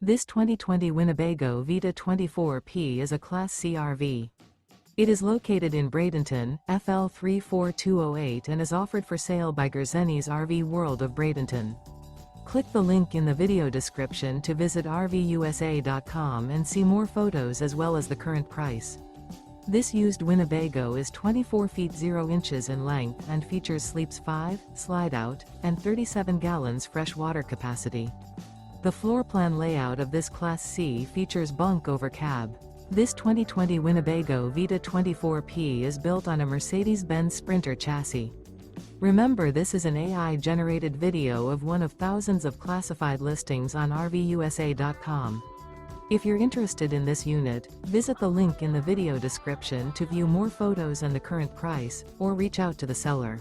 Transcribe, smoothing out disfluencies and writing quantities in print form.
This 2020 Winnebago Vita 24P is a Class C RV. It is located in Bradenton, FL 34208 and is offered for sale by Gerzeny's RV World of Bradenton. Click the link in the video description to visit RVUSA.com and see more photos as well as the current price. This used Winnebago is 24 feet 0 inches in length and features sleeps 5, Slideout, and 37 gallons fresh water capacity. The floor plan layout of this Class C features bunk over cab. This 2020 Winnebago Vita 24P is built on a Mercedes-Benz Sprinter chassis. Remember, this is an AI-generated video of one of thousands of classified listings on RVUSA.com. If you're interested in this unit, visit the link in the video description to view more photos and the current price, or reach out to the seller.